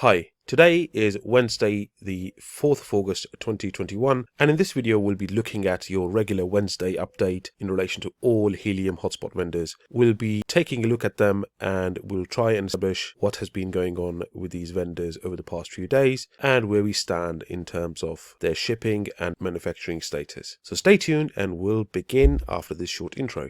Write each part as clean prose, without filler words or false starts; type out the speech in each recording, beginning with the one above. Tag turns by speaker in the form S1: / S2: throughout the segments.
S1: Hi, today is Wednesday the 4th of August 2021, and in this video we'll be looking at your regular Wednesday update in relation to all helium hotspot vendors. We'll be taking a look at them and we'll try and establish what has been going on with these vendors over the past few days and where we stand in terms of their shipping and manufacturing status. So stay tuned and we'll begin after this short intro.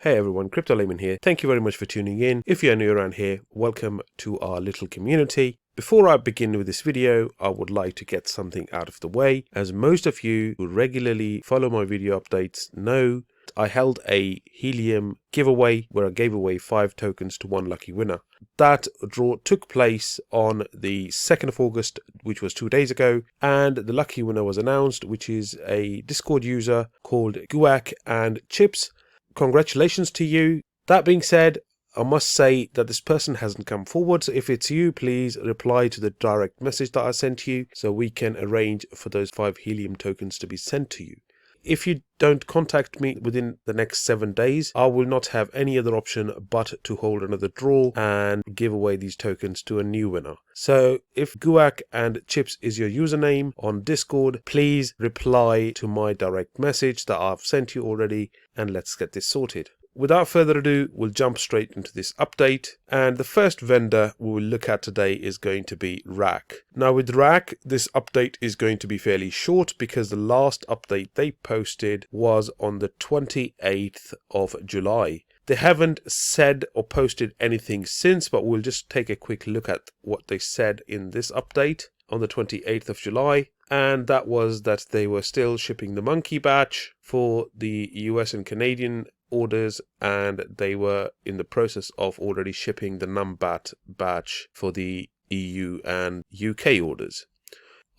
S1: Hey everyone, Crypto Layman here. Thank you very much for tuning in. If you're new around here, welcome to our little community. Before I begin with this video, I would like to get something out of the way. As most of you who regularly follow my video updates know, I held a helium giveaway where I gave away 5 tokens to one lucky winner. That draw took place on the 2nd of August, which was 2 days ago, and the lucky winner was announced, which is a Discord user called RAK and Chips. Congratulations to you. That being said, I must say that this person hasn't come forward. So if it's you, please reply to the direct message that I sent you so we can arrange for those 5 helium tokens to be sent to you. If you don't contact me within the next 7 days, I will not have any other option but to hold another draw and give away these tokens to a new winner. So if Guak and Chips is your username on Discord, please reply to my direct message that I've sent you already and let's get this sorted. Without further ado, we'll jump straight into this update, and the first vendor we will look at today is going to be RAK. Now with RAK, this update is going to be fairly short because the last update they posted was on the 28th of July. They haven't said or posted anything since, but we'll just take a quick look at what they said in this update on the 28th of July. And that was that they were still shipping the monkey batch for the US and Canadian orders, and they were in the process of already shipping the numbat batch for the EU and UK orders.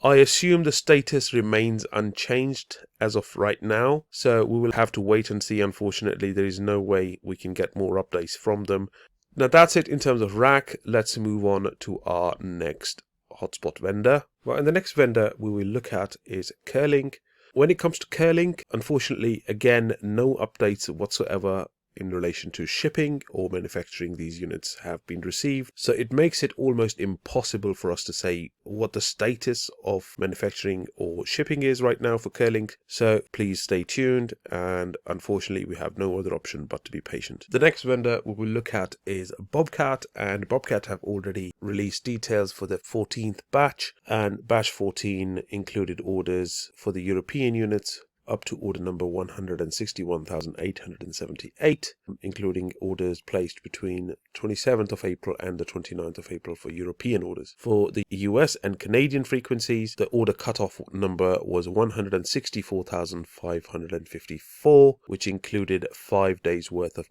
S1: I assume the status remains unchanged as of right now, so we will have to wait and see. Unfortunately, there is no way we can get more updates from them. Now that's it in terms of RAK. Let's move on to our next hotspot vendor. Well, and the next vendor we will look at is Kerlink. When it comes to Kerlink, unfortunately, again, no updates whatsoever in relation to shipping or manufacturing these units have been received. So it makes it almost impossible for us to say what the status of manufacturing or shipping is right now for Kerlink. So please stay tuned, and unfortunately we have no other option but to be patient. The next vendor we will look at is Bobcat, and Bobcat have already released details for the 14th batch, and batch 14 included orders for the European units up to order number 161,878, including orders placed between 27th of April and the 29th of April for European orders. For the US and Canadian frequencies, the order cutoff number was 164,554, which included 5 days worth of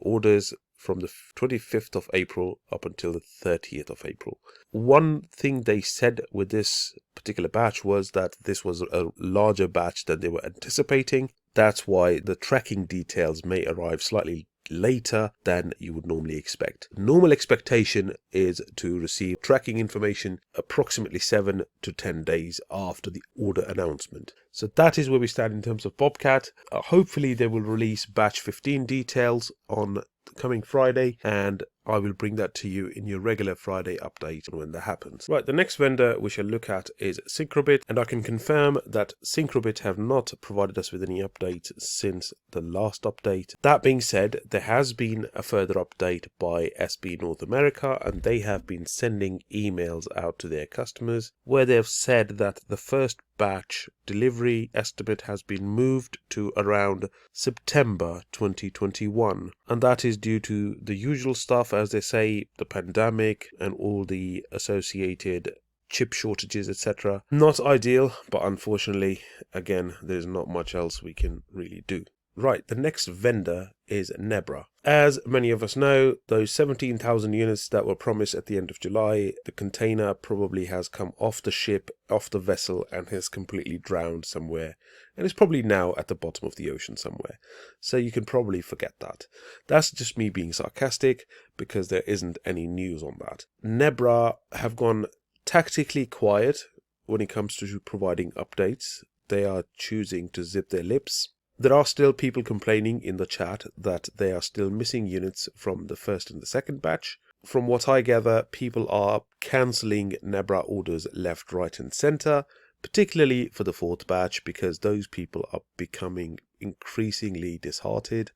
S1: orders from the 25th of April up until the 30th of April. One thing they said with this particular batch was that this was a larger batch than they were anticipating. That's why the tracking details may arrive slightly later than you would normally expect. Normal expectation is to receive tracking information approximately 7 to 10 days after the order announcement. So that is where we stand in terms of Bobcat. Hopefully they will release batch 15 details on the coming Friday, and I will bring that to you in your regular Friday update when that happens. Right, the next vendor we shall look at is Syncrobit, and I can confirm that Syncrobit have not provided us with any updates since the last update. That being said, there has been a further update by SB North America, and they have been sending emails out to their customers where they have said that the first batch delivery estimate has been moved to around September 2021, and that is due to the usual stuff, as they say, the pandemic and all the associated chip shortages, etc. Not ideal, but unfortunately, again, there's not much else we can really do. Right, the next vendor is Nebra. As many of us know, those 17,000 units that were promised at the end of July, the container probably has come off the ship, off the vessel, and has completely drowned somewhere, and is probably now at the bottom of the ocean somewhere. So you can probably forget that. That's just me being sarcastic, because there isn't any news on that. Nebra have gone tactically quiet when it comes to providing updates. They are choosing to zip their lips. There are still people complaining in the chat that they are still missing units from the first and the second batch. From what I gather, people are cancelling Nebra orders left, right and centre, particularly for the fourth batch, because those people are becoming increasingly disheartened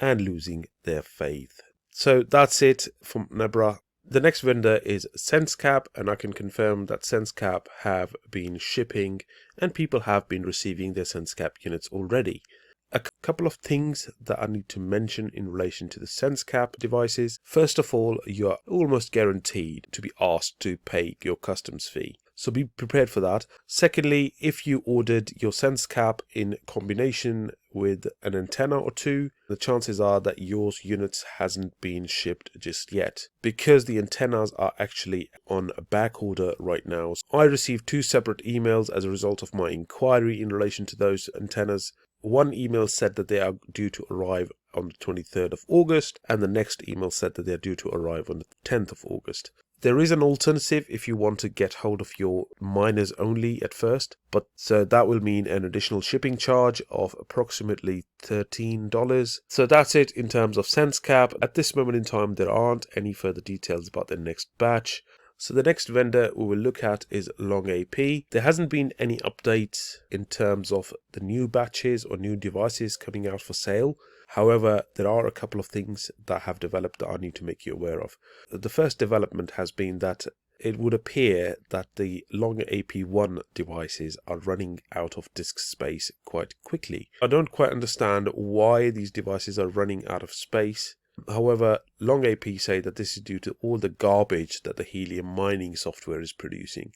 S1: and losing their faith. So that's it from Nebra. The next vendor is SenseCAP, and I can confirm that SenseCAP have been shipping and people have been receiving their SenseCAP units already. A couple of things that I need to mention in relation to the SenseCAP devices. First of all, you are almost guaranteed to be asked to pay your customs fee, so be prepared for that. Secondly, if you ordered your SenseCAP in combination with an antenna or two, the chances are that your units hasn't been shipped just yet, because the antennas are actually on a back order right now. I received 2 separate emails as a result of my inquiry in relation to those antennas. One email said that they are due to arrive on the 23rd of August, and the next email said that they are due to arrive on the 10th of August. There is an alternative if you want to get hold of your miners only at first, but so that will mean an additional shipping charge of approximately $13. So that's it in terms of SenseCAP. At this moment in time, there aren't any further details about the next batch. So the next vendor we will look at is LongAP. There hasn't been any updates in terms of the new batches or new devices coming out for sale. However, there are a couple of things that have developed that I need to make you aware of. The first development has been that it would appear that the LongAP 1 devices are running out of disk space quite quickly. I don't quite understand why these devices are running out of space. However, LongAP say that this is due to all the garbage that the helium mining software is producing.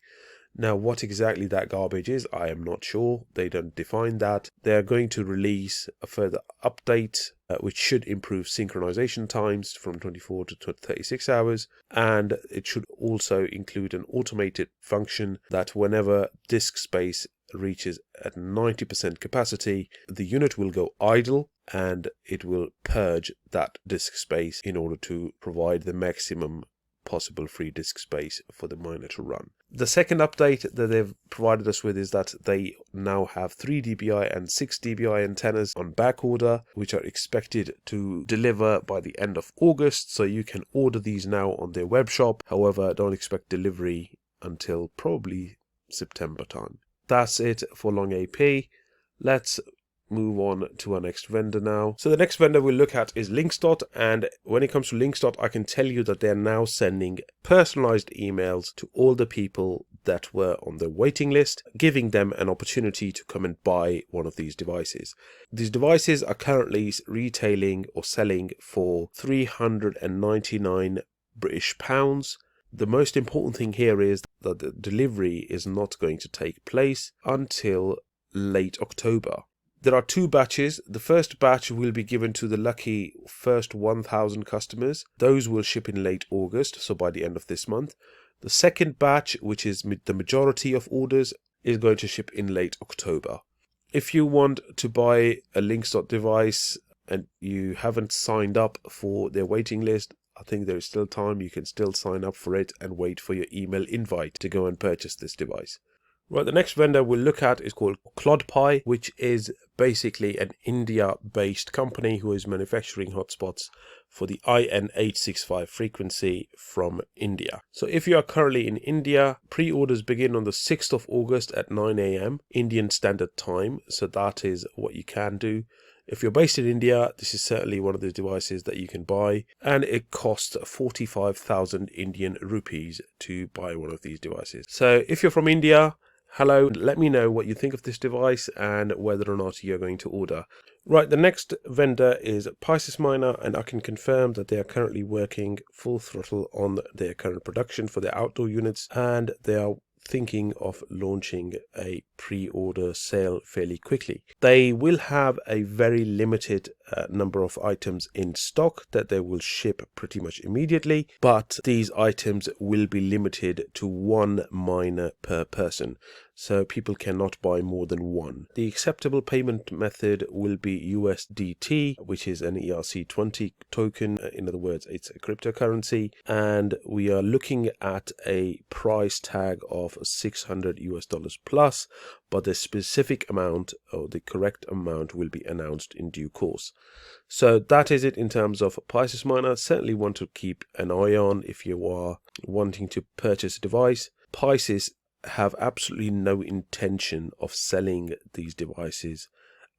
S1: Now, what exactly that garbage is, I am not sure. They don't define that. They are going to release a further update, which should improve synchronization times from 24 to 36 hours. And it should also include an automated function that whenever disk space reaches at 90% capacity, the unit will go idle and it will purge that disk space in order to provide the maximum possible free disk space for the miner to run. The second update that they've provided us with is that they now have 3 dBi and 6 dBi antennas on back order, which are expected to deliver by the end of August. So you can order these now on their web shop. However, don't expect delivery until probably September time. That's it for LongAP. Let's move on to our next vendor now. So the next vendor we'll look at is LinxDot, and when it comes to LinxDot, I can tell you that they're now sending personalized emails to all the people that were on the waiting list, giving them an opportunity to come and buy one of these devices. These devices are currently retailing or selling for £399 British. The most important thing here is that the delivery is not going to take place until late October. There are 2 batches. The first batch will be given to the lucky first 1,000 customers. Those will ship in late August, so by the end of this month. The second batch, which is the majority of orders, is going to ship in late October. If you want to buy a LinxDot device and you haven't signed up for their waiting list, I think there is still time. You can still sign up for it and wait for your email invite to go and purchase this device. Right, the next vendor we'll look at is called ClodPi, which is basically an India-based company who is manufacturing hotspots for the IN865 frequency from India. So if you are currently in India, pre-orders begin on the 6th of August at 9 AM Indian Standard Time, so that is what you can do. If you're based in India, this is certainly one of the devices that you can buy, and it costs 45,000 Indian rupees to buy one of these devices. So if you're from India, hello, let me know what you think of this device and whether or not you're going to order. Right, the next vendor is Pisces Miner, and I can confirm that they are currently working full throttle on their current production for their outdoor units, and they are thinking of launching a pre-order sale fairly quickly. They will have a very limited number of items in stock that they will ship pretty much immediately, but these items will be limited to 1 miner per person, so people cannot buy more than one. The acceptable payment method will be USDT, which is an ERC20 token. In other words, it's a cryptocurrency, and we are looking at a price tag of $600 plus, but the specific amount or the correct amount will be announced in due course. So that is it in terms of Pisces Miner. Certainly want to keep an eye on if you are wanting to purchase a device. Pisces have absolutely no intention of selling these devices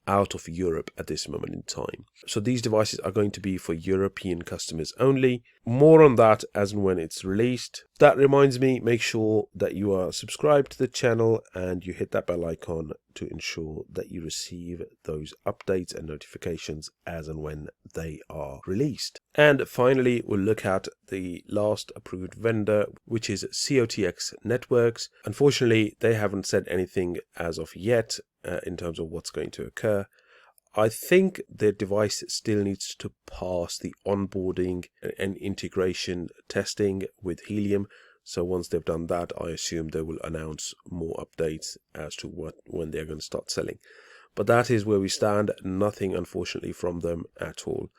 S1: out of Europe at this moment in time. So these devices are going to be for European customers only. More on that as and when it's released. That reminds me, make sure that you are subscribed to the channel and you hit that bell icon to ensure that you receive those updates and notifications as and when they are released. And finally, we'll look at the last approved vendor, which is CoTX Networks. Unfortunately, they haven't said anything as of yet in terms of what's going to occur. I think the device still needs to pass the onboarding and integration testing with Helium. So once they've done that, I assume they will announce more updates as to when they're going to start selling. But that is where we stand. Nothing, unfortunately, from them at all.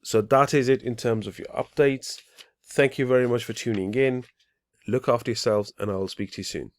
S1: So that is it in terms of your updates. Thank you very much for tuning in. Look after yourselves, and I'll speak to you soon.